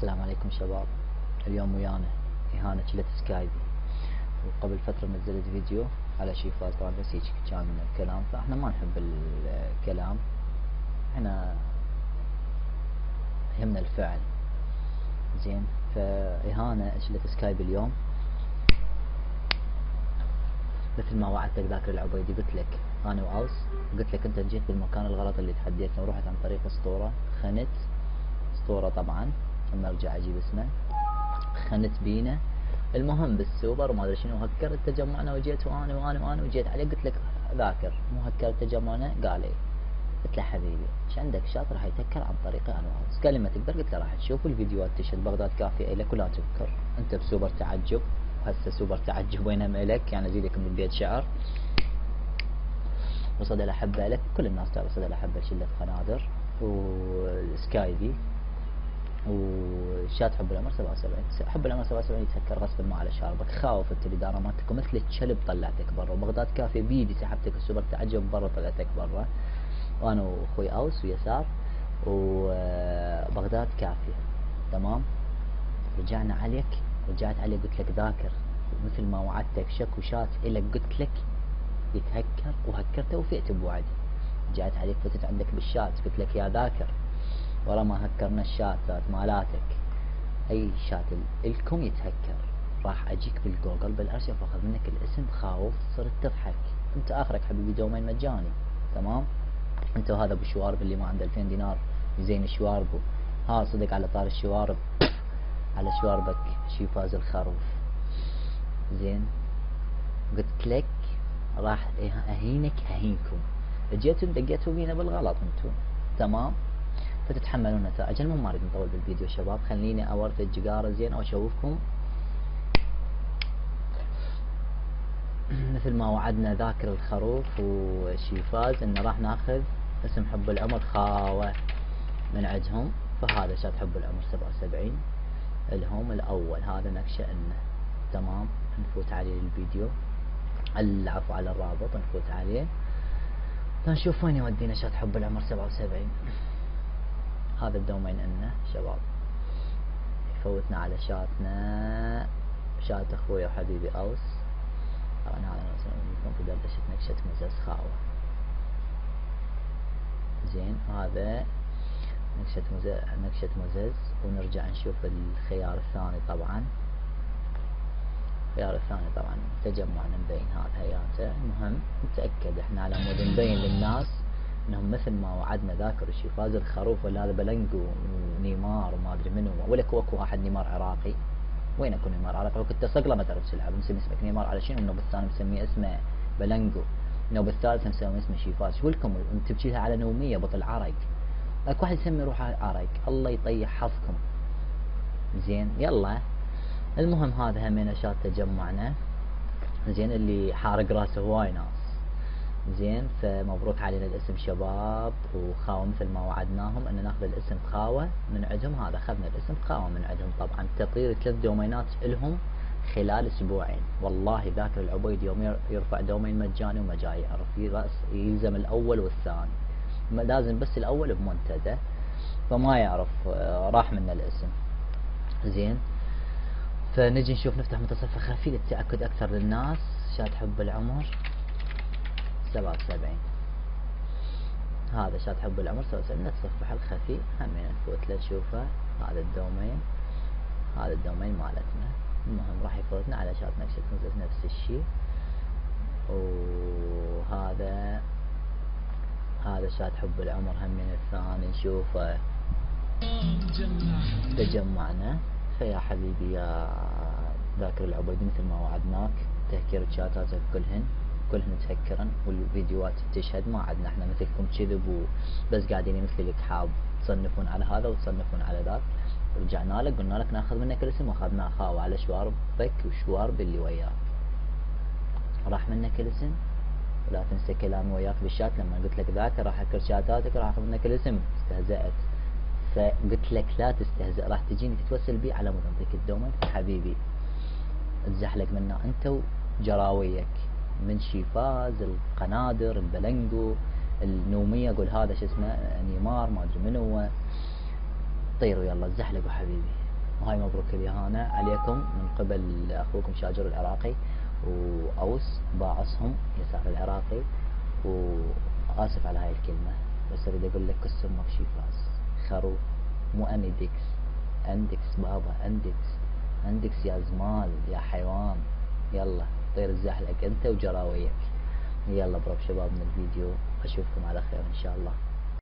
السلام عليكم شباب. اليوم ويانا إهانة شلة سكايبي، وقبل فترة نزلت فيديو على شيفاز، طبعا بس هيك كان كلام، فاحنا ما نحب الكلام، احنا يهمنا الفعل. زين، فإهانة شلة سكايبي اليوم مثل ما وعدتك ذاكر العبيدي، قلت لك انا واوس، قلت لك انت جيت بالمكان الغلط اللي تحديتنا ورحت عن طريق اسطورة، خنت اسطورة طبعا، لما ارجع اجيب اسمه، خنت بينا المهم بالسوبر وما ادري شنو، هكرت تجمعنا وجيت وانا وجيت عليه، قلت لك ذاكر مو هكرت تجمعنا، قال ايه، قلت له حبيبي ايش عندك شاط راح يتهكر عن طريقي انا واوس، قال لي ما تقدر، قلت له راح تشوف الفيديوهات تشهد بغداد كافي لك ولا تنكر، انت بسوبر تعجب، وهسه سوبر تعجب وينهم الك، يعني ازيدك من بيت شعر، وصدى الاحبه لك، كل الناس تعرف صدى الاحبه شله قنادر والسكايبي وشات حب العمر 77، حب العمر 77 يتهكر غصبا ما على شاربك، خاوف انت الاداره مالتك ومثل الكلب طلعتك برا، وبغداد كافي بيدي سحبتك السوبر تعجب برا طلعتك برا، وانا واخوي اوس ويسار وبغداد كافي تمام. رجعنا عليك، رجعت عليك قلت لك ذاكر مثل ما وعدتك، شك وشات الك قلت لك يتهكر وهكرته وفئت بوعد، رجعت عليك فتت عندك بالشات قلت لك يا ذاكر ورا ما هكرنا الشاتات مالاتك اي شات الكم يتهكر، راح اجيك بالجوجل بالارشيف واخذ منك الاسم، خاوف صرت تضحك، انت اخرك حبيبي دومين مجاني تمام، انت وهذا ابو شوارب اللي ما عنده 2000 دينار يزين شواربه، ها صدق على طار الشوارب، على شواربك شيفاز الخروف. زين قلت لك راح اهينك اهينكم، جيتوا دقيتوا بينا بالغلط انتم تمام، فتتحملون نتائج. المهم ما اريد نطول بالفيديو شباب، خليني اورث الجقاره زين واشوفكم مثل ما وعدنا ذاكر الخروف وشيفاز انه راح ناخذ اسم حب العمر خاوه من عندهم، فهذا شات حب العمر 77 الهم الاول، هذا نكشه انه تمام، نفوت عليه الفيديو، العفو على الرابط، نفوت عليه نشوف وين يودينا شات حب العمر 77. هذا الدومين انه شباب يفوتنا على شاتنا، شات اخويا وحبيبي اوس، طبعا هذا يكون في دردشة نكشة مزز خاوة. زين هذا نكشة مزز، ونرجع نشوف الخيار الثاني طبعا، الخيار الثاني طبعا تجمعنا مبين هذا هياته، المهم نتأكد احنا على مود نبين للناس انهم مثل ما وعدنا ذاكر الشيفاز الخروف، ولا هذا بلنجو ونيمار وما ادري منو، ولا اكو واحد نيمار عراقي، وين اكو نيمار عراقي، وكنت صقله ما تعرف تلعب، مسمي اسمك نيمار على شنو، النوب الثاني مسميه اسمه بلنجو، النوب الثالث مسمي اسمه شيفاز، شو لكم انت تبجيها على نوميه بطل عرق، اكو واحد يسمي روحه عرق، الله يطيح حظكم. زين يلا، المهم هذا همين شات تجمعنا، زين اللي حارق راسه هواي ناس، زين فمبروك علينا الاسم شباب، وخاوة مثل ما وعدناهم ان ناخذ الاسم خاوة من عندهم، هذا اخذنا الاسم خاوة من عندهم، طبعا تطير 3 دومينات لهم خلال اسبوعين، والله ذاكر العبيد يوم يرفع دومين مجاني وما جاي يعرف، يلزم الاول والثاني، لازم بس الاول بمنتدى، فما يعرف راح منا الاسم. زين فنجي نشوف نفتح متصفح خفي للتأكد اكثر للناس، شات حب العمر 77، هذا شات حب العمر 77 التصفح الخفي، همين نفوت له نشوفه، هذا الدومين، هذا الدومين مالتنا، المهم راح يفوتنا على شات نكشة مزز نفس الشيء، هذا شات حب العمر همين الثاني نشوفه، تجمعنا، فيا حبيبي يا ذاكر العبيدي مثل ما وعدناك تهكير شاتاتك كلهن تهكرن، والفيديوهات تشهد، ما عدنا احنا مثلكم كذب وبس قاعدين مثلك حاب تصنفون على هذا وتصنفون على ذاك، رجعنا لك قلنا لك ناخذ منك الاسم واخذناه خاوة على شواربك وشوارب اللي وياك، راح منك الاسم، ولا تنسى كلامي وياك بالشات لما قلت لك ذاكر راح اهكر شاتاتك راح اخذ منك الاسم، استهزأت، فقلت لك لا تستهزأ، راح تجيني تتوسل بي على مود انطيك الدومين حبيبي، تزحلق منا انت وجراويك من شيفاز القنادر البلنجو النوميه، قول هذا شو اسمه نيمار ما ادري منو، طيروا يلا تزحلقوا حبيبي. وهاي مبروك الإهانة عليكم من قبل أخوكم شاجر العراقي وأوس باعصهم يسار العراقي. وآسف على هاي الكلمة، بس أريد أقول لك كسر شيفاز خروف، مو أندكس. أندكس بابا، أندكس يا زمال يا حيوان. يلا طير الزحلق أنت وجراويك. يلا برب شباب من الفيديو، أشوفكم على خير إن شاء الله.